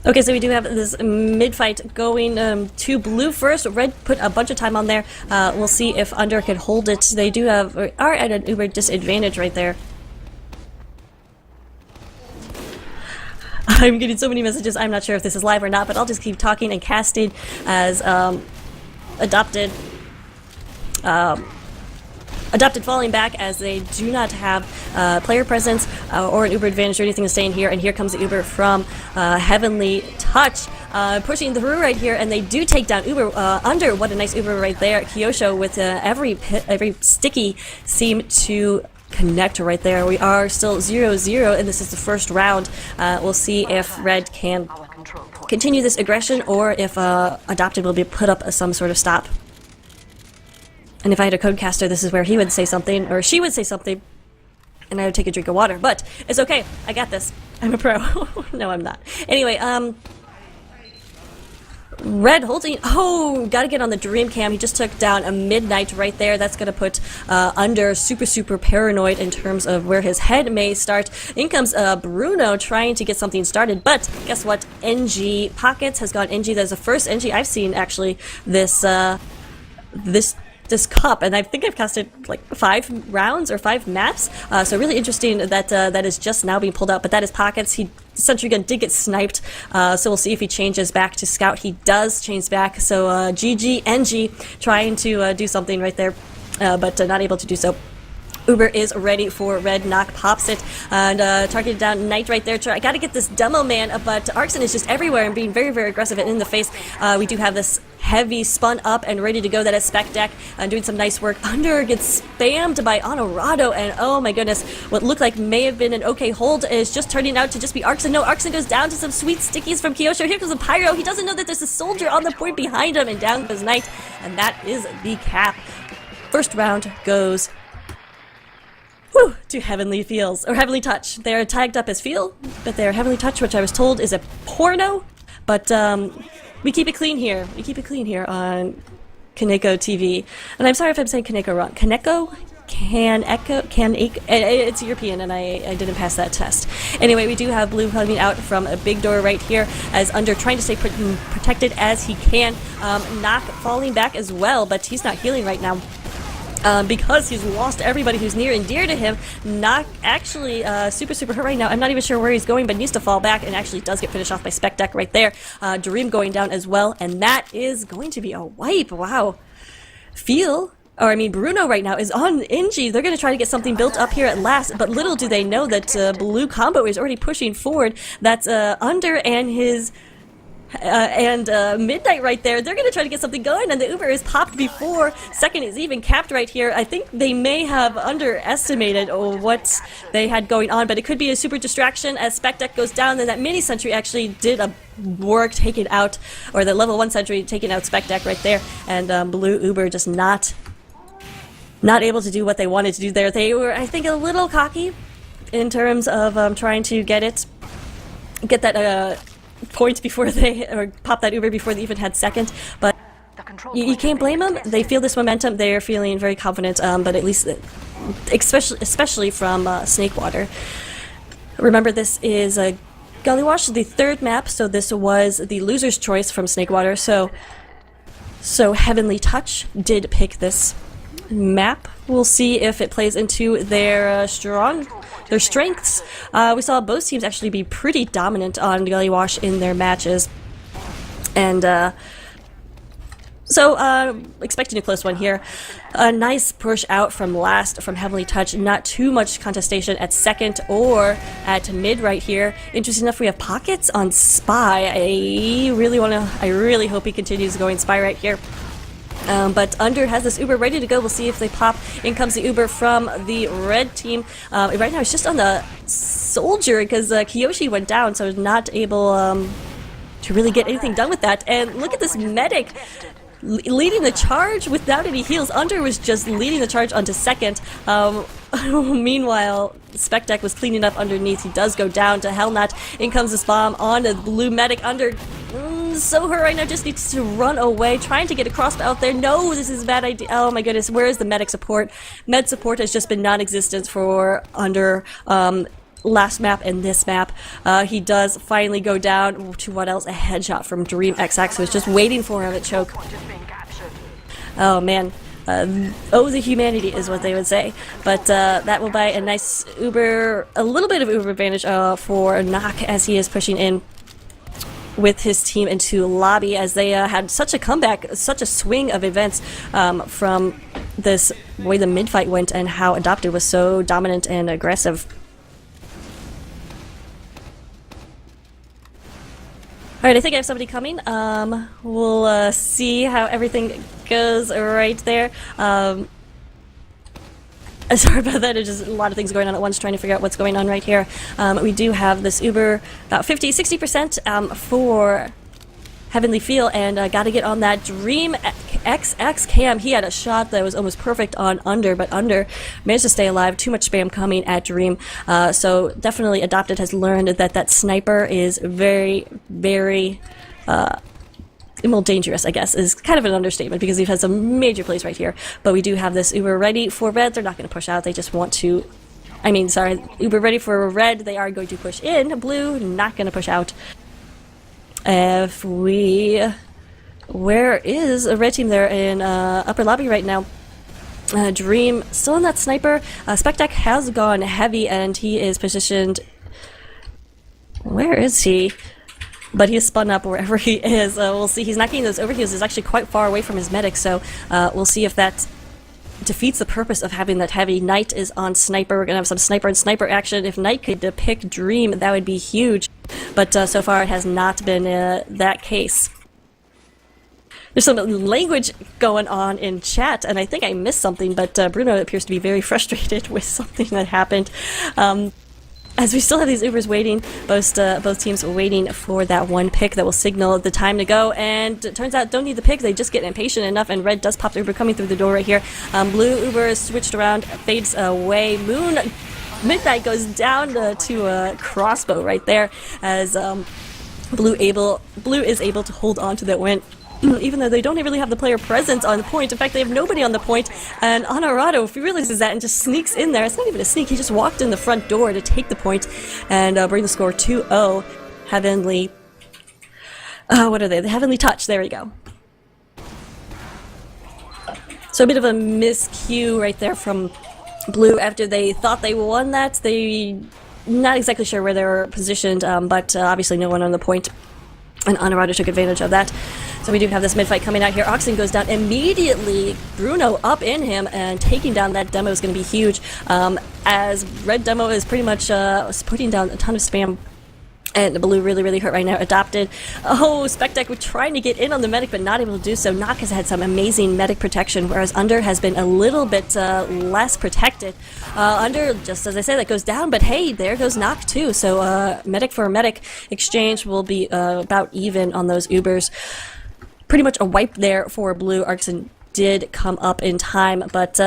Okay, so we do have this mid-fight going to blue first. Red put a bunch of time on there. We'll see if Under can hold it. They do have are at an uber disadvantage right there. I'm getting so many messages. I'm not sure if this is live or not, but I'll just keep talking and casting as adopted. Adopted falling back as they do not have player presence or an uber advantage or anything to stay in here. And here comes the uber from Heavenly Touch pushing through right here, and they do take down uber Under. What a nice uber right there. Kyosho with every sticky seem to connect right there. We are still 0-0 and this is the first round. We'll see if Red can continue this aggression or if Adopted will be put up some sort of stop. And if I had a codecaster, this is where he would say something, or she would say something, and I would take a drink of water. But it's okay. I got this. I'm a pro. No, I'm not. Anyway, Red holding... Oh, gotta get on the Dream Cam. He just took down a Midnight right there. That's gonna put Under super paranoid in terms of where his head may start. In comes Bruno trying to get something started, but guess what? NG Pockets has gone NG. That's the first NG I've seen, actually, this cup, and I think I've casted like 5 rounds or 5 maps, so really interesting that that is just now being pulled out. But that is Pockets. He Sentry Gun did get sniped, so we'll see if he changes back to Scout. He does change back, so GG NG trying to do something right there, but not able to do so. Uber is ready for Red. Knock pops it and targeted down Knight right there. I gotta get this demo man, but Arxon is just everywhere and being very aggressive and in the face. We do have this heavy spun up and ready to go. That is Spec Deck doing some nice work. Under gets spammed by Honorado, and oh my goodness, what looked like may have been an okay hold is just turning out to just be Arxon. No, Arxon goes down to some sweet stickies from Kyosho. Here comes a Pyro. He doesn't know that there's a soldier on the point behind him, and down goes Knight, and that is the cap. First round goes to Heavenly Feels, or Heavenly Touch. They are tagged up as Feel, but they are Heavenly Touch, which I was told is a porno, but we keep it clean here. We keep it clean here on Kaneko TV. And I'm sorry if I'm saying Kaneko wrong. Kaneko? It's European, and I didn't pass that test. Anyway, we do have Blue coming out from a big door right here as Under trying to stay protected as he can. Knock falling back as well, but he's not healing right now. Because he's lost everybody who's near and dear to him. Not actually super hurt right now. I'm not even sure where he's going, but needs to fall back, and actually does get finished off by Spec Deck right there. Dream going down as well, and that is going to be a wipe. Wow. Bruno right now is on NG. They're going to try to get something built up here at last, but little do they know that Blue combo is already pushing forward. That's Under and his... Midnight right there. They're going to try to get something going, and the Uber is popped before second is even capped right here. I think they may have underestimated what they had going on, but it could be a super distraction as Spec Deck goes down, and that mini sentry actually did a work taking out, or the level 1 sentry taking out Spec Deck right there, and Blue Uber just not able to do what they wanted to do there. They were, I think, a little cocky in terms of trying to get that point before they pop that Uber before they even had second, but you can't blame them. They feel this momentum. They're feeling very confident, but at least especially from Snakewater. Remember, this is a Gullywash, the 3rd map, so this was the loser's choice from Snakewater, so Heavenly Touch did pick this map. We'll see if it plays into their strengths. We saw both teams actually be pretty dominant on Gullywash in their matches, and so expecting a close one here. A nice push out from Heavenly Touch. Not too much contestation at second or at mid right here. Interesting enough, we have Pockets on Spy. I really hope he continues going Spy right here. But Under has this Uber ready to go. We'll see if they pop. In comes the Uber from the red team. Right now it's just on the soldier because Kiyoshi went down, so not able to really get anything done with that. And look at this medic leading the charge without any heals. Under was just leading the charge onto second. Meanwhile, Spec Deck was cleaning up underneath. He does go down to Hellnut. In comes this bomb on the blue medic. Under so hurt right now, just needs to run away, trying to get a crossbow out there. No, this is a bad idea. Oh my goodness, where is the medic support? Med support has just been non-existent for Under. last map and this map. He does finally go down to what else? A headshot from Dream XX, who was just waiting for him at choke. Oh man. Oh, the humanity is what they would say. But that will buy a nice a little bit of Uber advantage for Knock as he is pushing in with his team into lobby, as they had such a comeback, such a swing of events from this way the mid-fight went and how Adopted was so dominant and aggressive. Alright, I think I have somebody coming. We'll see how everything goes right there. Sorry about that, there's just a lot of things going on at once, trying to figure out what's going on right here. We do have this Uber about 50-60% for Heavenly Feel, and gotta get on that Dream XX cam. He had a shot that was almost perfect on Under, but Under managed to stay alive. Too much spam coming at Dream. So definitely Adopted has learned that that sniper is very, very well, dangerous, I guess, is kind of an understatement, because we've had some major plays right here. But we do have this Uber ready for Red. They're not going to push out. They just want to... Uber ready for Red. They are going to push in. Blue, not going to push out. If we... Where is a Red team there in upper lobby right now? Dream still on that sniper. Spectac has gone heavy, and he is positioned... Where is he? But he's spun up wherever he is. We'll see. He's not getting those overheals. He's actually quite far away from his medic, so we'll see if that defeats the purpose of having that heavy. Knight is on sniper. We're going to have some sniper and sniper action. If Knight could pick Dream, that would be huge. But so far it has not been that case. There's some language going on in chat, and I think I missed something, but Bruno appears to be very frustrated with something that happened. As we still have these Ubers waiting, both teams are waiting for that one pick that will signal the time to go, and it turns out don't need the pick, they just get impatient enough, and Red does pop the Uber coming through the door right here. Blue Uber is switched around, fades away. Midnight goes down to a crossbow right there, as Blue is able to hold on to that win. Even though they don't really have the player presence on the point. In fact, they have nobody on the point. And Honorado, if he realizes that and just sneaks in there, it's not even a sneak, he just walked in the front door to take the point and bring the score 2-0. Heavenly... what are they? The Heavenly Touch, there we go. So a bit of a miscue right there from Blue after they thought they won that. They... Not exactly sure where they were positioned, but obviously no one on the point. And Honorado took advantage of that. So we do have this mid-fight coming out here. Oxen goes down immediately. Bruno up in him, and taking down that demo is going to be huge. As Red demo is pretty much putting down a ton of spam. And Blue really, really hurt right now. Adopted. Oh, Spectac was trying to get in on the medic, but not able to do so. Knock has had some amazing medic protection, whereas Under has been a little bit less protected. Under, just as I said, that goes down, but hey, there goes Knock too. So medic for medic exchange will be about even on those Ubers. Pretty much a wipe there for Blue. Arxon did come up in time, but...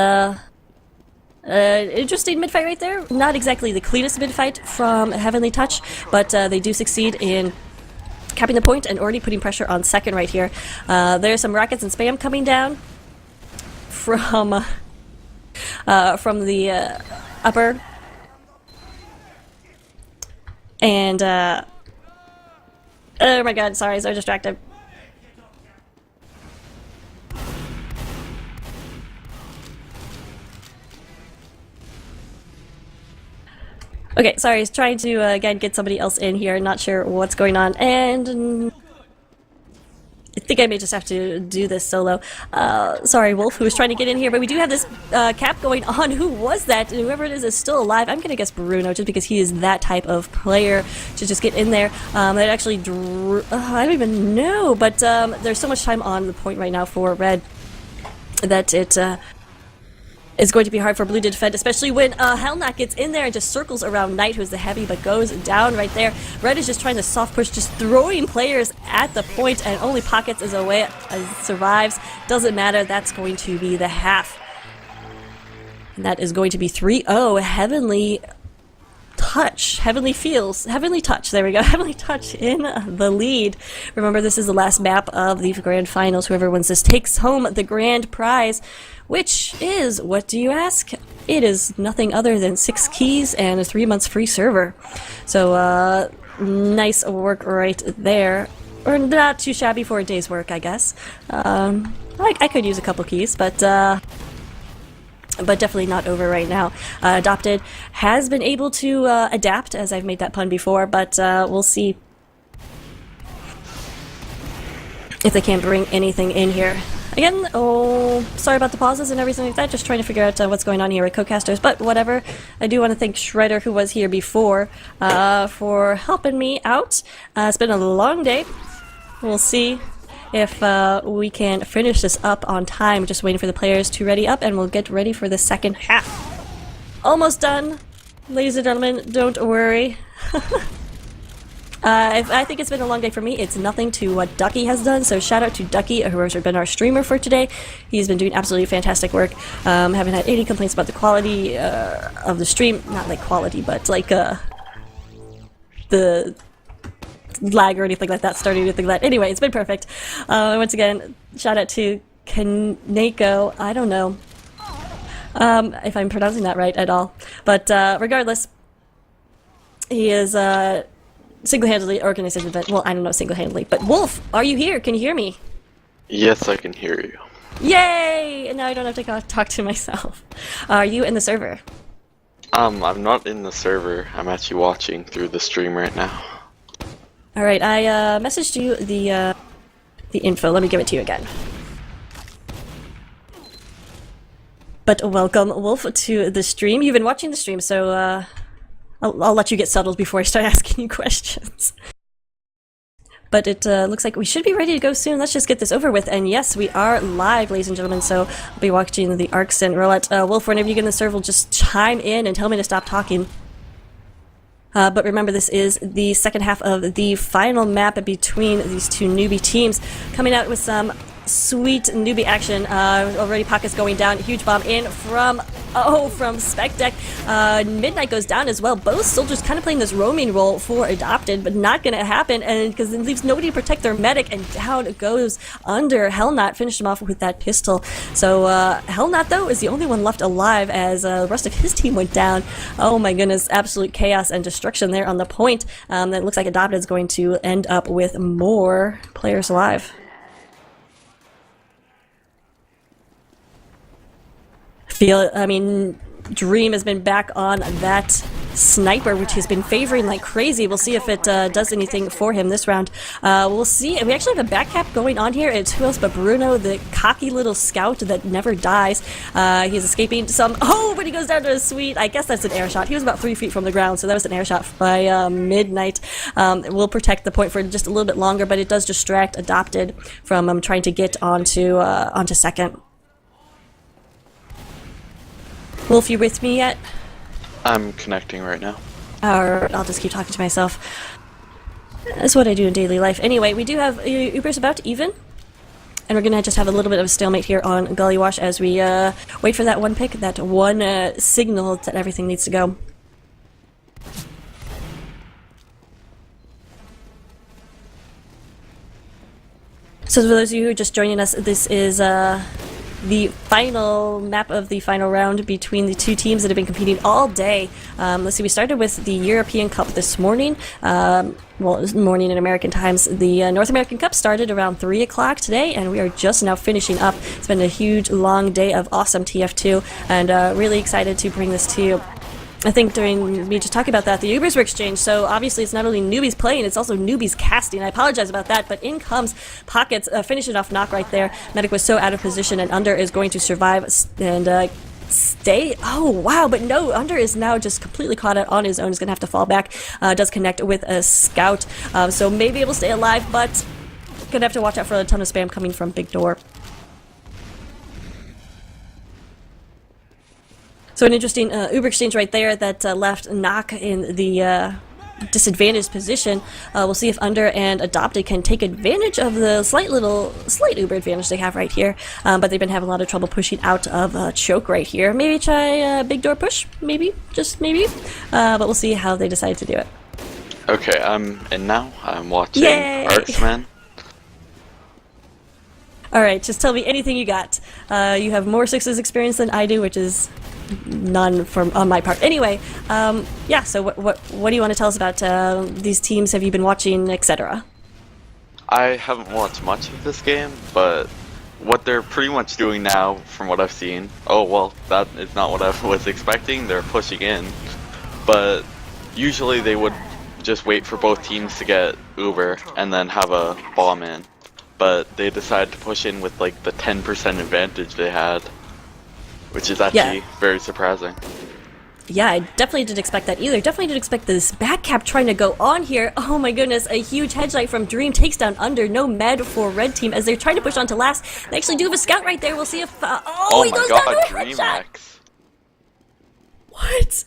interesting mid-fight right there. Not exactly the cleanest mid-fight from Heavenly Touch, but they do succeed in capping the point and already putting pressure on second right here. There's some rockets and spam coming down from the upper. And, oh my god, sorry, so distracted. Okay, sorry, I was trying to, again, get somebody else in here. Not sure what's going on, and I think I may just have to do this solo. Sorry, Wolf, who was trying to get in here, but we do have this cap going on. Who was that? Whoever it is still alive. I'm gonna guess Bruno, just because he is that type of player to just get in there. That actually drew... I don't even know, but there's so much time on the point right now for Red that it... It's going to be hard for Blue to defend, especially when Hellknot gets in there and just circles around Knight, who's the heavy, but goes down right there. Red is just trying to soft push, just throwing players at the point, and only Pockets is away, survives. Doesn't matter, that's going to be the half. And that is going to be 3-0. Heavenly Touch, Heavenly Touch, there we go, Heavenly Touch in the lead. Remember, this is the last map of the grand finals. Whoever wins this takes home the grand prize, which is, what do you ask? It is nothing other than 6 keys and a 3 months free server. So, nice work right there. Or not too shabby for a day's work, I guess. I could use a couple keys, but definitely not over right now. Adopted has been able to adapt, as I've made that pun before, but we'll see if they can't bring anything in here. Again, oh, sorry about the pauses and everything like that, just trying to figure out what's going on here with co-casters, but whatever. I do want to thank Shredder, who was here before, for helping me out. It's been a long day. We'll see if we can finish this up on time. Just waiting for the players to ready up, and we'll get ready for the second half. Almost done, ladies and gentlemen, don't worry. I think it's been a long day for me. It's nothing to what Ducky has done, so shout out to Ducky, who has been our streamer for today. He's been doing absolutely fantastic work. Haven't had any complaints about the quality of the stream. Not like quality, but like the lag or anything like that, starting anything like that. Anyway, it's been perfect. Once again, shout out to Kaneko. I don't know if I'm pronouncing that right at all, but regardless, he is single-handedly organized an event. Well, I don't know single-handedly, but Wolf, are you here? Can you hear me? Yes, I can hear you. Yay! And now I don't have to talk to myself. Are you in the server? I'm not in the server. I'm actually watching through the stream right now. Alright, I messaged you the info. Let me give it to you again. But welcome, Wolf, to the stream. You've been watching the stream, so I'll let you get settled before I start asking you questions. But it looks like we should be ready to go soon. Let's just get this over with. And yes, we are live, ladies and gentlemen, so I'll be watching the Arcs and Roulette. Wolf, whenever you get in the server, just chime in and tell me to stop talking. But remember, this is the second half of the final map between these two newbie teams, coming out with some sweet newbie action. Already Pocket's going down. Huge bomb in from Spec Deck. Midnight goes down as well. Both soldiers kind of playing this roaming role for Adopted, but not going to happen, and because it leaves nobody to protect their medic, and down it goes under. Hellknot finished him off with that pistol. So Hellknot, though, is the only one left alive as the rest of his team went down. Oh my goodness, absolute chaos and destruction there on the point. That looks like Adopted is going to end up with more players alive. Dream has been back on that sniper, which he's been favoring like crazy. We'll see if it does anything for him this round. We'll see. We actually have a back cap going on here. It's who else but Bruno, the cocky little scout that never dies. He's escaping some... Oh, but he goes down to a sweet... I guess that's an air shot. He was about 3 feet from the ground, so that was an air shot by Midnight. We'll protect the point for just a little bit longer, but it does distract Adopted from trying to get onto second. Wolf, you with me yet? I'm connecting right now. Or I'll just keep talking to myself. That's what I do in daily life. Anyway, we do have Uber's about to even. And we're going to just have a little bit of a stalemate here on Gullywash as we wait for that one pick, that one signal that everything needs to go. So for those of you who are just joining us, this is the final map of the final round between the two teams that have been competing all day. Let's see, we started with the European Cup this morning. Well, it was morning in American times. The North American Cup started around 3 o'clock today, and we are just now finishing up. It's been a huge, long day of awesome TF2, and really excited to bring this to you. I think during me just talking about that, the Ubers were exchanged, so obviously it's not only newbies playing, it's also newbies casting. I apologize about that, but in comes Pockets, finishing off knock right there. Medic was so out of position, and Under is going to survive and stay. Oh, wow, but no, Under is now just completely caught out on his own. He's going to have to fall back. Does connect with a scout, so may be able to stay alive, but going to have to watch out for a ton of spam coming from Big Door. So an interesting Uber exchange right there that left Knock in the disadvantaged position. We'll see if Under and Adopted can take advantage of the slight Uber advantage they have right here. But they've been having a lot of trouble pushing out of Choke right here. Maybe try a big door push, maybe, just maybe. But we'll see how they decide to do it. Okay, I'm in now. I'm watching Yay! Artsman. Alright, just tell me anything you got. You have more Sixes experience than I do, which is none on my part. Anyway, yeah, so what do you want to tell us about these teams? Have you been watching, etc.? I haven't watched much of this game, but what they're pretty much doing now, from what I've seen, oh well, that is not what I was expecting. They're pushing in, but usually they would just wait for both teams to get Uber and then have a bomb in. But they decided to push in with like the 10% advantage they had, which is actually very surprising. Yeah, I definitely didn't expect that either. Definitely didn't expect this back cap trying to go on here. Oh my goodness, a huge headshot from Dream takes down Under. No med for red team as they're trying to push on to last. They actually do have a scout right there. We'll see if... oh, he goes down to a headshot! What?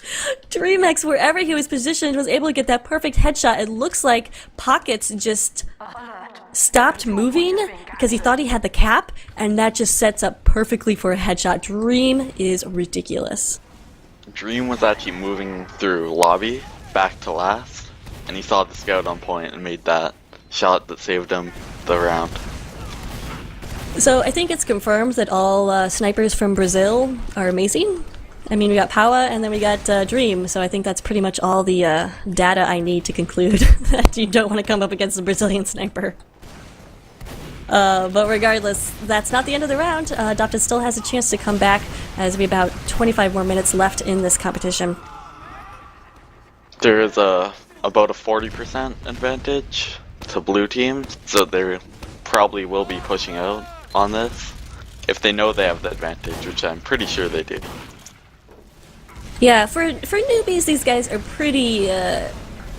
DreamX, wherever he was positioned, was able to get that perfect headshot. It looks like Pockets just stopped moving because he thought he had the cap, and that just sets up perfectly for a headshot. Dream is ridiculous. Dream was actually moving through lobby back to last, and he saw the scout on point and made that shot that saved him the round. So I think it's confirmed that all snipers from Brazil are amazing. I mean, we got Powa and then we got Dream, so I think that's pretty much all the data I need to conclude that you don't want to come up against a Brazilian sniper. But regardless, that's not the end of the round. Adopted still has a chance to come back, as we have about 25 more minutes left in this competition. There is about a 40% advantage to blue team, so they probably will be pushing out on this if they know they have the advantage, which I'm pretty sure they do. Yeah, for newbies, these guys are pretty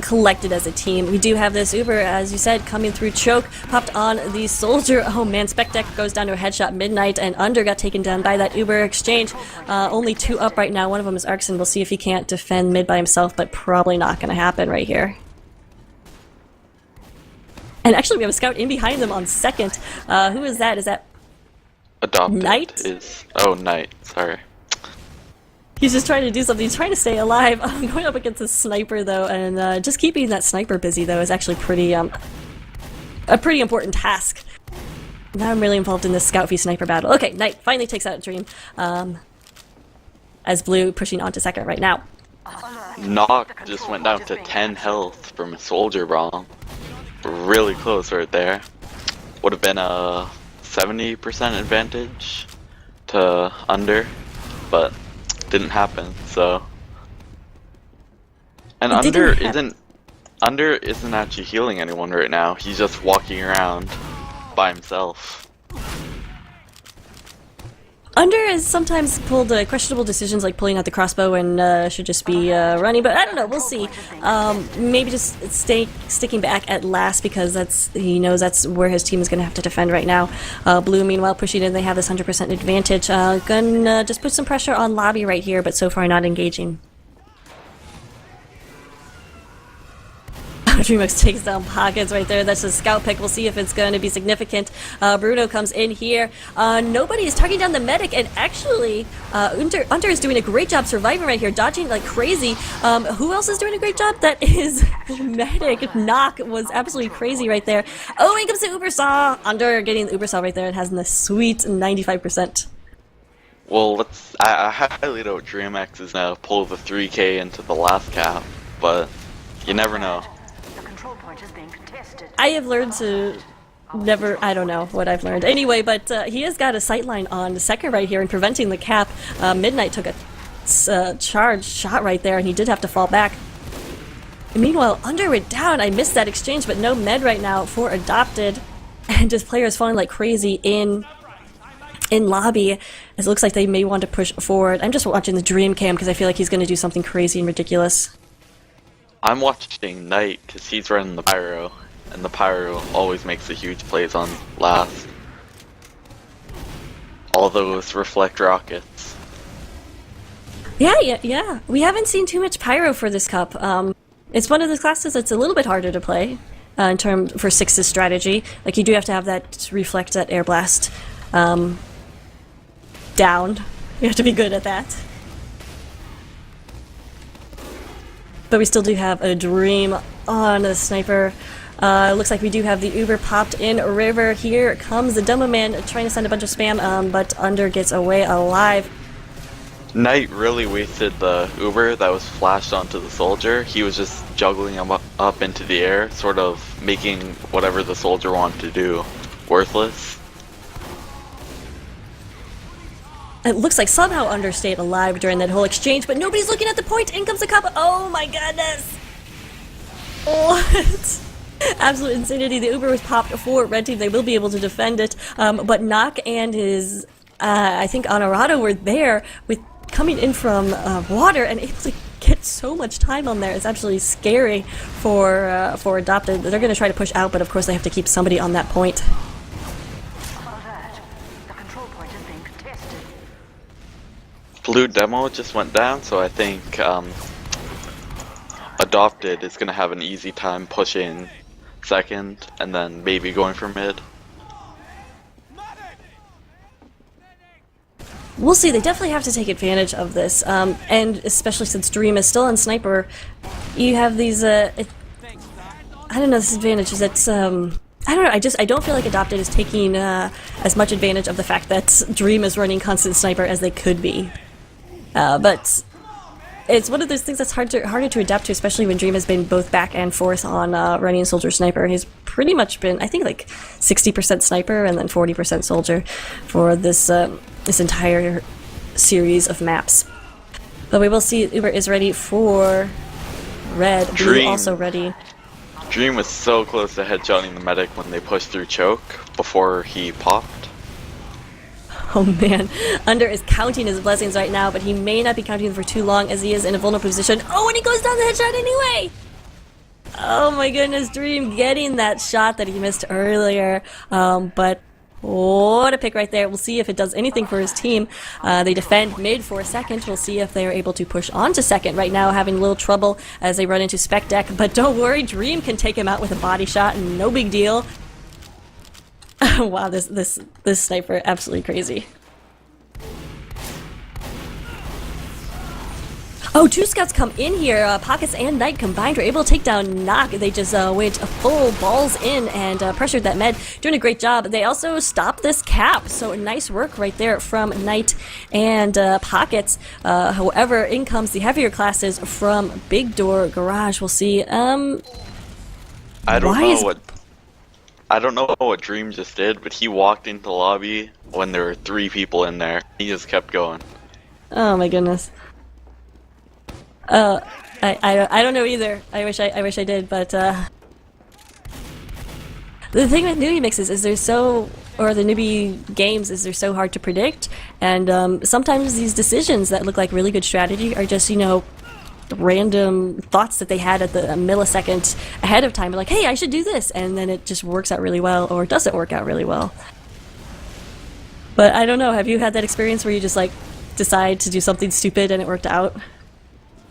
collected as a team. We do have this Uber, as you said, coming through Choke, popped on the Soldier. Oh man, Spectec goes down to a headshot Midnight, and Under got taken down by that Uber exchange. Only two up right now. One of them is Arkson. We'll see if he can't defend mid by himself, but probably not going to happen right here. And actually, we have a scout in behind them on second. Who is that? Is that Adopted Knight? Oh, Knight. Sorry. He's just trying to do something. He's trying to stay alive. Going up against a sniper, though, and just keeping that sniper busy, though, is actually pretty a pretty important task. Now I'm really involved in this scout v sniper battle. Okay, Knight finally takes out Dream, as Blue pushing on to second right now. Knock just went down to 10 health from a Soldier bomb. Really close right there. Would have been a 70% advantage to Under, but didn't happen, so. And Under isn't actually healing anyone right now. He's just walking around by himself. Under has sometimes pulled questionable decisions, like pulling out the crossbow, and should just be running, but I don't know, we'll see. Maybe just sticking back at last, because he knows that's where his team is going to have to defend right now. Blue, meanwhile, pushing in, they have this 100% advantage. Gonna just put some pressure on lobby right here, but so far not engaging. DreamX takes down Pockets right there. That's a scout pick. We'll see if it's going to be significant. Bruno comes in here. Nobody is targeting down the medic, and actually, Under is doing a great job surviving right here, dodging like crazy. Who else is doing a great job? That is medic. Knock was absolutely crazy right there. Oh, here comes the Ubersaw. Under getting the Ubersaw right there. It has the sweet 95%. Well, I highly doubt DreamX is now pull the 3K into the last cap, but you never know. I have learned to never, I don't know what I've learned. Anyway, but he has got a sightline on the second right here and preventing the cap. Midnight took a charge shot right there, and he did have to fall back. And meanwhile, Under went down. I missed that exchange, but no med right now for Adopted. And just players falling like crazy in lobby, as it looks like they may want to push forward. I'm just watching the Dream cam because I feel like he's going to do something crazy and ridiculous. I'm watching Knight because he's running the Pyro, and the Pyro always makes the huge plays on last. All those reflect rockets. Yeah. We haven't seen too much Pyro for this cup. It's one of those classes that's a little bit harder to play in terms for Six's strategy. Like, you do have to have that reflect, that air blast down. You have to be good at that. But we still do have a Dream on the sniper. Looks like we do have the Uber popped in river. Here comes the Dumbo Man trying to send a bunch of spam, but Under gets away alive. Knight really wasted the Uber that was flashed onto the soldier. He was just juggling him up into the air, sort of making whatever the soldier wanted to do worthless. It looks like somehow Under stayed alive during that whole exchange, but nobody's looking at the point. In comes the cop. Oh my goodness! What? Absolute insanity. The Uber was popped for Red Team. They will be able to defend it, but Nock and his, I think, Honorado were there with coming in from water and able to get so much time on there. It's absolutely scary for Adopted. They're going to try to push out, but of course they have to keep somebody on that point. Blue demo just went down, so I think Adopted is going to have an easy time pushing second and then maybe going for mid. We'll see. They definitely have to take advantage of this, and especially since Dream is still on Sniper, you have these, I don't know, this advantage is that, I don't know, I don't feel like Adopted is taking as much advantage of the fact that Dream is running constant Sniper as they could be. But it's one of those things that's harder to adapt to, especially when Dream has been both back and forth on running Soldier Sniper. He's pretty much been, I think, like 60% Sniper and then 40% Soldier for this this entire series of maps. But we will see. Uber is ready for Red. Blue also ready. Dream was so close to headshotting the medic when they pushed through choke before he popped. Oh man, Under is counting his blessings right now, but he may not be counting them for too long as he is in a vulnerable position. Oh, and he goes down the headshot anyway! Oh my goodness, Dream getting that shot that he missed earlier. But what a pick right there. We'll see if it does anything for his team. They defend mid for a second. We'll see if they are able to push on to second. Right now having a little trouble as they run into Spec Deck, but don't worry, Dream can take him out with a body shot, and no big deal. Wow, this sniper, absolutely crazy. Oh, two scouts come in here. Pockets and Knight combined were able to take down Nock. They just went full balls in and pressured that med. Doing a great job. They also stopped this cap, so nice work right there from Knight and Pockets. However, in comes the heavier classes from Big Door Garage. We'll see. I don't know what Dream just did, but he walked into the lobby when there were 3 people in there. He just kept going. Oh my goodness. I don't know either. I wish I did, but the thing with newbie mixes is the newbie games is they're so hard to predict, and sometimes these decisions that look like really good strategy are just, you know, random thoughts that they had at the millisecond ahead of time, like, hey, I should do this, and then it just works out really well, or doesn't work out really well. But I don't know, have you had that experience where you just like decide to do something stupid and it worked out?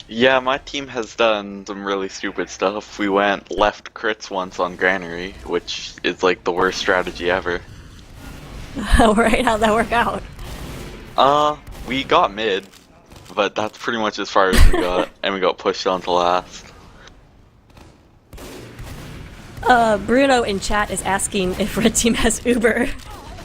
Yeah, my team has done some really stupid stuff. We went left crits once on Granary, which is like the worst strategy ever. Right, how'd that work out? We got mid, but that's pretty much as far as we got, and we got pushed on to last. Bruno in chat is asking if Red Team has Uber.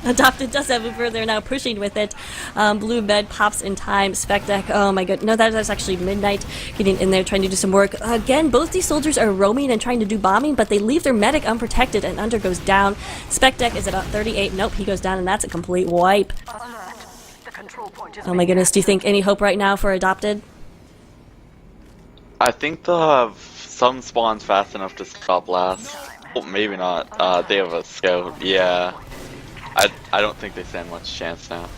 Adopted does have Uber, they're now pushing with it. Blue Med pops in time, Spec Deck, oh my god, no, that's actually Midnight getting in there trying to do some work. Again, both these soldiers are roaming and trying to do bombing, but they leave their medic unprotected and Under goes down. Spec Deck is about 38, nope, he goes down and that's a complete wipe. Oh my goodness, do you think any hope right now for Adopted? I think they'll have some spawns fast enough to stop last. Well, maybe not. They have a scout, yeah. I don't think they stand much chance now.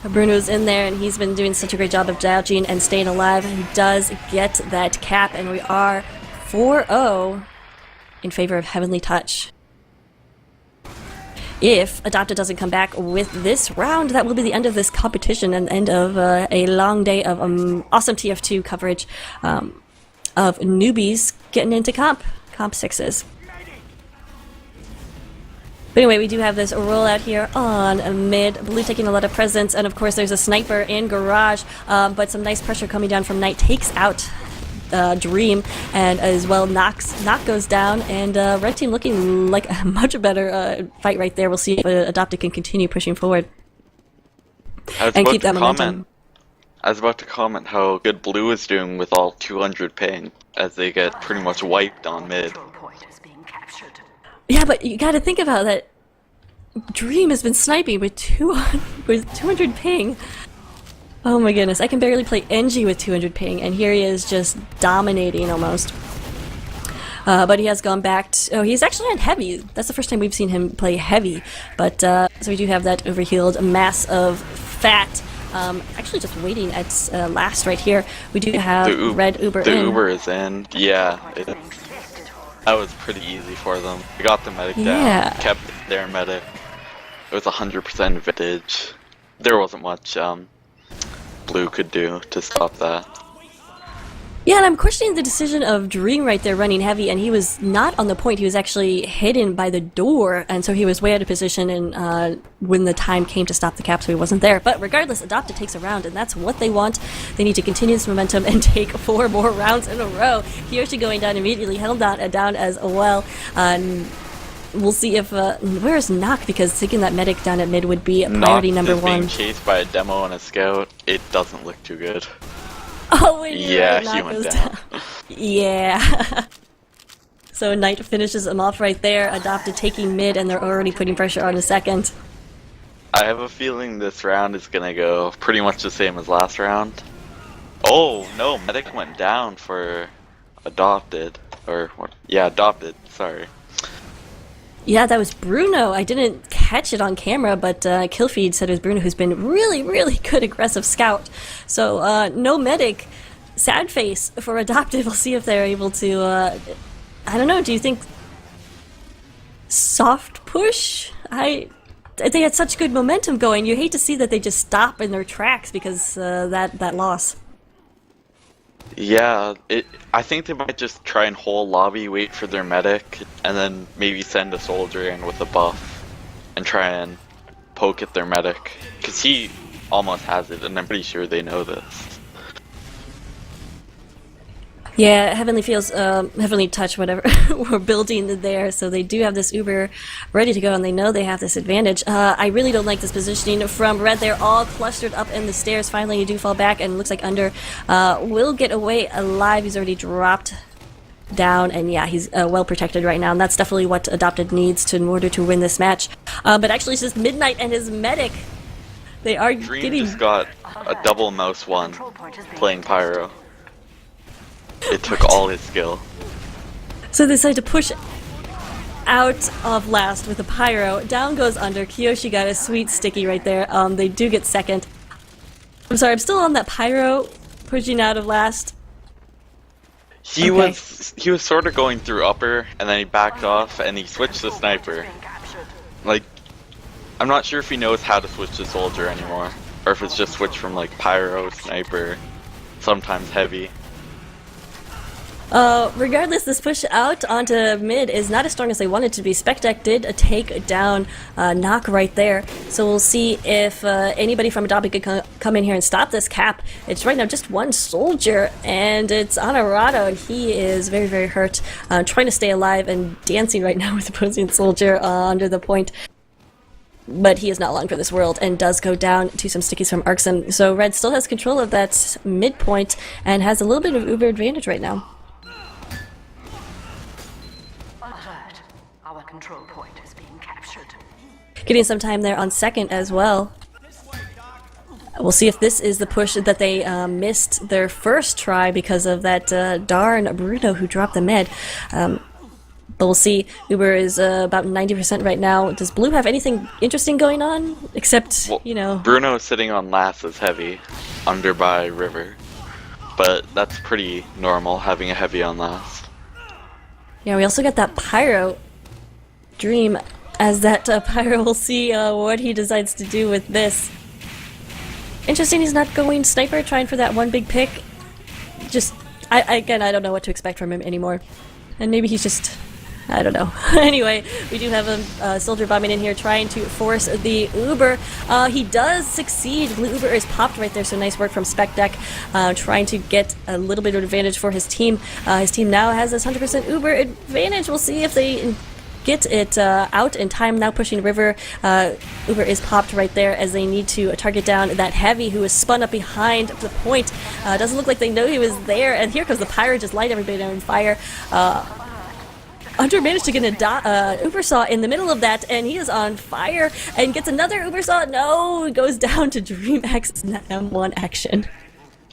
Bruno's in there and he's been doing such a great job of dodging and staying alive. He does get that cap and we are 4-0 in favor of Heavenly Touch. If Adopted doesn't come back with this round, that will be the end of this competition and end of a long day of awesome TF2 coverage. of newbies getting into comp 6s. But anyway, we do have this rollout here on mid. Blue taking a lot of presence, and of course there's a sniper in garage, but some nice pressure coming down from Knight takes out Dream, and as well Knock goes down, and red team looking like a much better fight right there. We'll see if Adopted can continue pushing forward and keep that momentum. I was about to comment how good Blue is doing with all 200 ping, as they get pretty much wiped on mid. Yeah, but you gotta think about that. Dream has been sniping with 200 ping. Oh my goodness, I can barely play NG with 200 ping, and here he is just dominating almost. But he has gone back to... Oh, he's actually on heavy. That's the first time we've seen him play heavy. But, so we do have that overhealed mass of fat. Actually just waiting at last right here. We do have red Uber in. The Uber is in, yeah. That was pretty easy for them. They got the medic down, kept their medic. It was 100% advantage. There wasn't much Blue could do to stop that. Yeah, and I'm questioning the decision of Dream right there running heavy, and he was not on the point. He was actually hidden by the door, and so he was way out of position, and when the time came to stop the cap, so he wasn't there. But regardless, Adopted takes a round, and that's what they want. They need to continue this momentum and take 4 more rounds in a row. Kiyoshi going down immediately, held down as well. We'll see if, where's Knock, because taking that medic down at mid would be a priority number 1. Being chased by a demo and a scout, it doesn't look too good. Oh, wait, yeah, he went down. Yeah. So Knight finishes him off right there. Adopted taking mid, and they're already putting pressure on a second. I have a feeling this round is gonna go pretty much the same as last round. Oh, no, medic went down for Adopted. Or, what? Yeah, Adopted, sorry. Yeah, that was Bruno. I didn't catch it on camera, but Killfeed said it was Bruno, who's been really, really good aggressive scout. So, no medic. Sad face for Adopted. We'll see if they're able to, I don't know, do you think soft push? They had such good momentum going. You hate to see that they just stop in their tracks because that loss. Yeah, I think they might just try and hold lobby, wait for their medic, and then maybe send a soldier in with a buff and try and poke at their medic. Because he almost has it, and I'm pretty sure they know this. Yeah, Heavenly Feels, Heavenly Touch, whatever, we're building there, so they do have this Uber ready to go, and they know they have this advantage. I really don't like this positioning from Red. They're all clustered up in the stairs. Finally, you do fall back, and it looks like Under will get away alive. He's already dropped down, and yeah, he's well protected right now, and that's definitely what Adopted needs in order to win this match. But actually, it's just Midnight and his medic. They are Dream just got a double mouse 1 playing Pyro. It took all his skill. So they decided to push out of last with a Pyro. Down goes Under. Kiyoshi got a sweet sticky right there. They do get second. I'm sorry, I'm still on that Pyro pushing out of last. He was sort of going through upper, and then he backed off, and he switched to sniper. Like, I'm not sure if he knows how to switch to soldier anymore, or if it's just switched from like Pyro, sniper, sometimes heavy. Regardless, this push out onto mid is not as strong as they wanted to be. Spectec did take down Knock right there, so we'll see if anybody from Adobe could come in here and stop this cap. It's right now just 1 soldier, and it's Honorado, and he is very, very hurt, trying to stay alive and dancing right now with opposing soldier under the point. But he is not long for this world, and does go down to some stickies from Arxum. So Red still has control of that midpoint, and has a little bit of Uber advantage right now. Control point is being captured. Getting some time there on second as well. We'll see if this is the push that they missed their first try because of that darn Bruno who dropped the med. But we'll see. Uber is about 90% right now. Does Blue have anything interesting going on? Except, well, you know... Bruno sitting on last is heavy, Under by River. But that's pretty normal, having a heavy on last. Yeah, we also got that Pyro Dream as that Pyro. We'll see what he decides to do with this. Interesting, he's not going sniper, trying for that 1 big pick. Just Again, I don't know what to expect from him anymore. And maybe he's just... I don't know. Anyway, we do have a soldier bombing in here trying to force the Uber. He does succeed. Blue Uber is popped right there, so nice work from SpecDeck, trying to get a little bit of advantage for his team. His team now has this 100% Uber advantage. We'll see if they get it out in time. Now pushing River. Uber is popped right there as they need to target down that Heavy who is spun up behind the point. Doesn't look like they know he was there, and here comes the Pyro, just light everybody on fire. Under managed to get an Uber Saw in the middle of that, and he is on fire and gets another Uber Saw. No, goes down to DreamX's M1 action.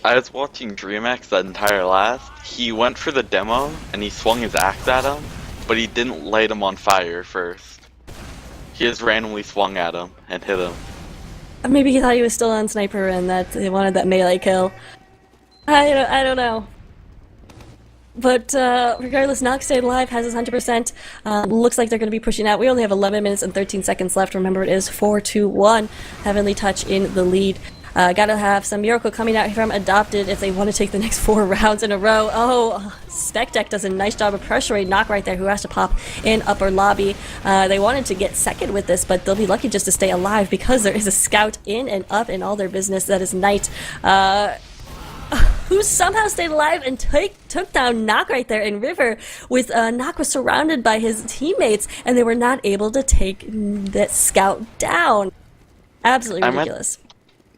I was watching DreamX that entire last. He went for the demo and he swung his axe at him, but he didn't light him on fire first. He just randomly swung at him and hit him. Maybe he thought he was still on Sniper and that they wanted that melee kill. I don't know. But regardless, Nox stayed alive, has his 100%. Looks like they're going to be pushing out. We only have 11 minutes and 13 seconds left. Remember, it is 4-1. Heavenly Touch in the lead. Gotta have some miracle coming out from Adopted if they want to take the next 4 rounds in a row. Oh, SpecDeck does a nice job of pressuring Knock right there, who has to pop in upper lobby. They wanted to get second with this, but they'll be lucky just to stay alive because there is a scout in and up in all their business. That is Knight. Who somehow stayed alive and took down Knock right there in River. With Knock was surrounded by his teammates, and they were not able to take that scout down. Absolutely ridiculous.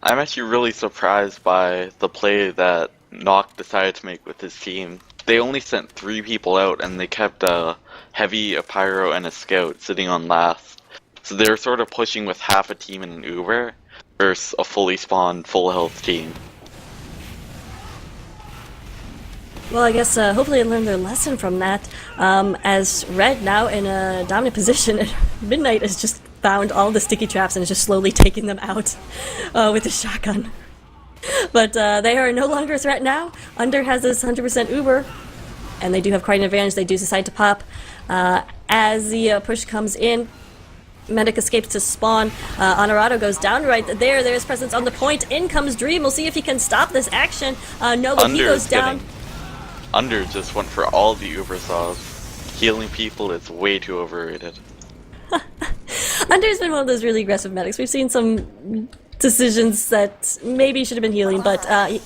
I'm actually really surprised by the play that Knock decided to make with his team. They only sent 3 people out, and they kept a Heavy, a Pyro, and a Scout sitting on last. So they were sort of pushing with half a team in an Uber versus a fully spawned, full health team. Well, I guess hopefully they learned their lesson from that, as Red, now in a dominant position, Midnight has just found all the sticky traps and is just slowly taking them out with his shotgun. But they are no longer a threat now. Under has this 100% Uber, and they do have quite an advantage. They do decide to pop. As the push comes in, Medic escapes to spawn. Honorado goes down right there. There's presence on the point. In comes Dream. We'll see if he can stop this action. No, but he goes down. Under just went for all the Uber Saws. Healing people is way too overrated. Under's been one of those really aggressive medics. We've seen some decisions that maybe should have been healing, but I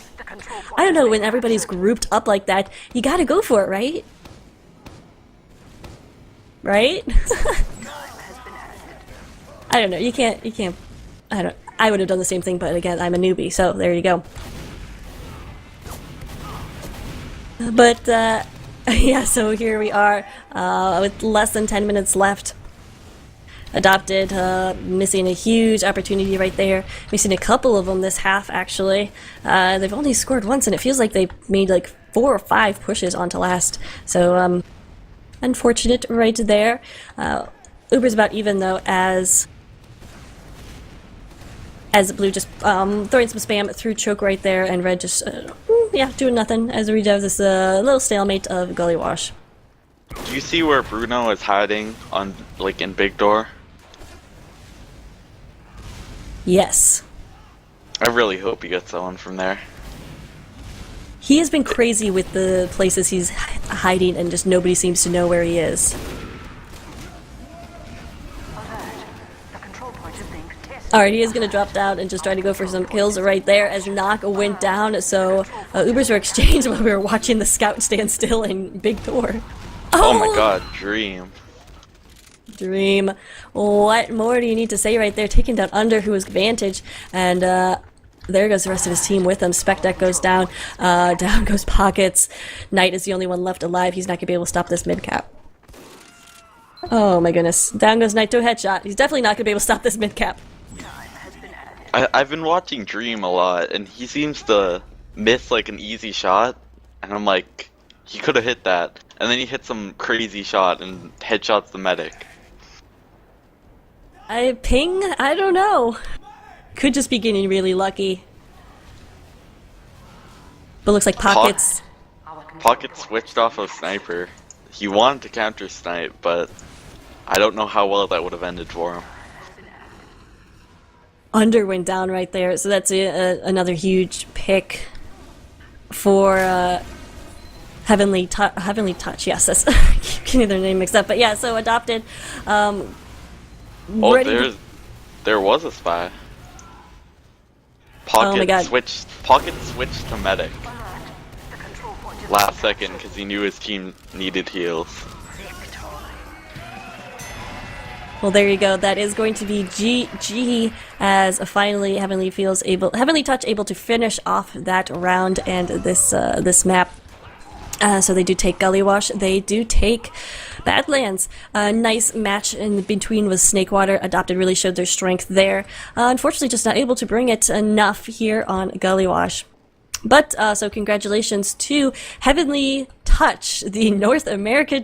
don't know, when everybody's grouped up like that, you gotta go for it, right? Right? I don't know, you can't, I would have done the same thing, but again, I'm a newbie, so there you go. But, yeah, so here we are, with less than 10 minutes left. Adopted, missing a huge opportunity right there. Missing a couple of them this half, actually. They've only scored once, and it feels like they made like 4 or 5 pushes onto last. So, unfortunate right there. Uber's about even, though, as Blue just throwing some spam through choke right there, and Red just, yeah, doing nothing as we have this little stalemate of Gullywash. Do you see where Bruno is hiding on, like, in Big Door? Yes. I really hope he gets someone from there. He has been crazy with the places he's hiding, and just nobody seems to know where he is. Alright, he is going to drop down and just try to go for some kills right there as Knock went down, so Ubers were exchanged while we were watching the scout stand still in Big Door. Oh my god, Dream. Dream. What more do you need to say right there? Taking down Under, who was advantage, and there goes the rest of his team with him. SpecDeck goes down, down goes Pockets. Knight is the only one left alive. He's not going to be able to stop this mid-cap. Oh my goodness. Down goes Knight to a headshot. He's definitely not going to be able to stop this mid-cap. I've been watching Dream a lot, and he seems to miss like an easy shot, and I'm like, he could have hit that, and then he hit some crazy shot and headshots the medic. I don't know. Could just be getting really lucky. But looks like Pockets. Pocket switched off of Sniper. He wanted to counter snipe, but I don't know how well that would have ended for him. Under went down right there, so that's another huge pick for Heavenly Touch, yes, that's keep getting their name mixed up, but yeah, so adopted. Oh, there was a spy. Oh my God. Pocket switched to medic last second because he knew his team needed heals. Well, there you go. That is going to be GG as finally Heavenly Touch able to finish off that round and this map. So they do take Gullywash. They do take Badlands. A nice match in between with Snakewater. Adopted really showed their strength there. Unfortunately, just not able to bring it enough here on Gullywash. But so congratulations to Heavenly Touch, the North America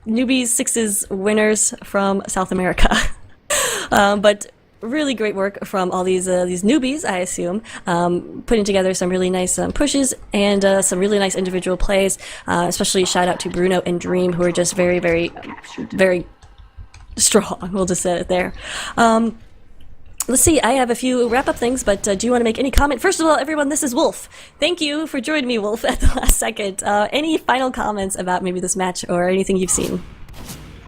Newbies Sixes winners from South America. But really great work from all these newbies, I assume, putting together some really nice pushes and some really nice individual plays. Especially shout out to Bruno and Dream, who are just very, very, very strong. We'll just say it there. Let's see, I have a few wrap-up things, but do you want to make any comment? First of all, everyone, this is Wolf. Thank you for joining me, Wolf, at the last second. Any final comments about maybe this match or anything you've seen?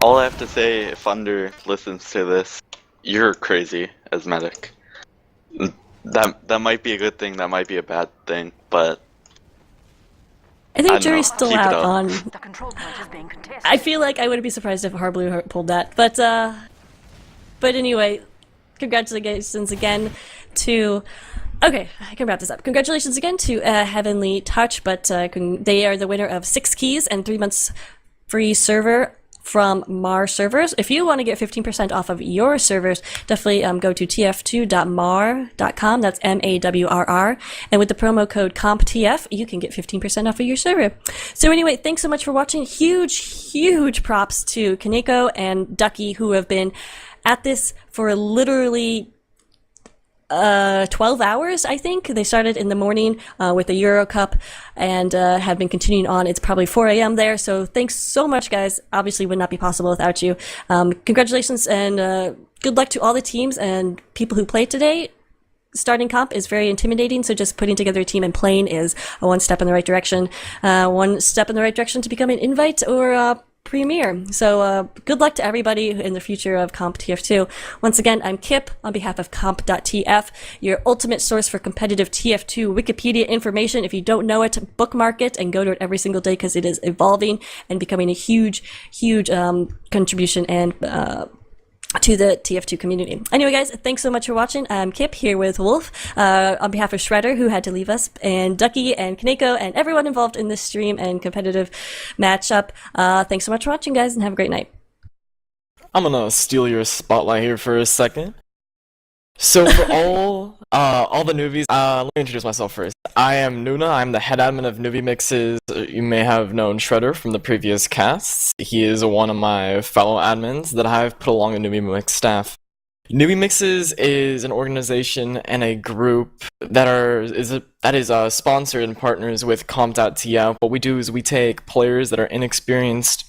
All I have to say, if Under listens to this, you're crazy as medic. That might be a good thing, that might be a bad thing, but I think jury's still Keep it out up. on... The control point is being contested. I feel like I wouldn't be surprised if Harblue pulled that, but anyway, congratulations again to... Okay, I can wrap this up. Congratulations again to Heavenly Touch, but they are the winner of 6 keys and 3 months free server from Mar servers. If you want to get 15% off of your servers, definitely go to tf2.mar.com. That's MAWRR. And with the promo code Comp.tf, you can get 15% off of your server. So anyway, thanks so much for watching. Huge props to Kaneko and Ducky, who have been at this for literally 12 hours, I think. They started in the morning with the Euro Cup and have been continuing on. It's probably 4 a.m. there, so thanks so much, guys. Obviously would not be possible without you. Congratulations and good luck to all the teams and people who played today. Starting comp is very intimidating, so just putting together a team and playing is one step in the right direction. One step in the right direction to become an invite or Premier. So good luck to everybody in the future of Comp.tf2. Once again, I'm Kip on behalf of Comp.tf, your ultimate source for competitive TF2 Wikipedia information. If you don't know it, bookmark it and go to it every single day because it is evolving and becoming a huge contribution and to the TF2 community. Anyway, guys, thanks so much for watching. I'm Kip here with Wolf on behalf of Shredder, who had to leave us, and Ducky and Kaneko and everyone involved in this stream and competitive matchup. Thanks so much for watching, guys, and have a great night. I'm gonna steal your spotlight here for a second. So for all the newbies, let me introduce myself first. I am Nuna. I'm the head admin of Newbie Mixes. You may have known Shredder from the previous casts. He is one of my fellow admins that I've put along the Newbie Mix staff. Newbie Mixes is an organization and a group that is sponsored and partners with Comp.tf. What we do is we take players that are inexperienced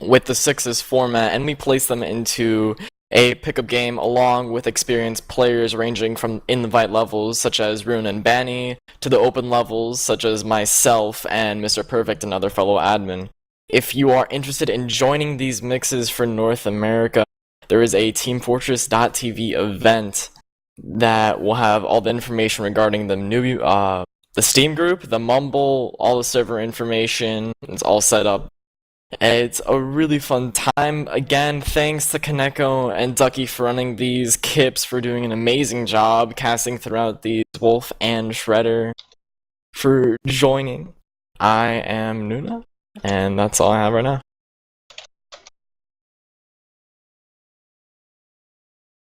with the Sixes format and we place them into a pickup game along with experienced players ranging from invite levels such as Rune and Banny to the open levels such as myself and Mr. Perfect, another fellow admin. If you are interested in joining these mixes for North America, there is a TeamFortress.tv event that will have all the information regarding the Steam group, the Mumble, all the server information. It's all set up. It's a really fun time. Again, thanks to Kaneko and Ducky for running these, Kips for doing an amazing job casting throughout these, Wolf and Shredder for joining. I am Nuna, and that's all I have right now.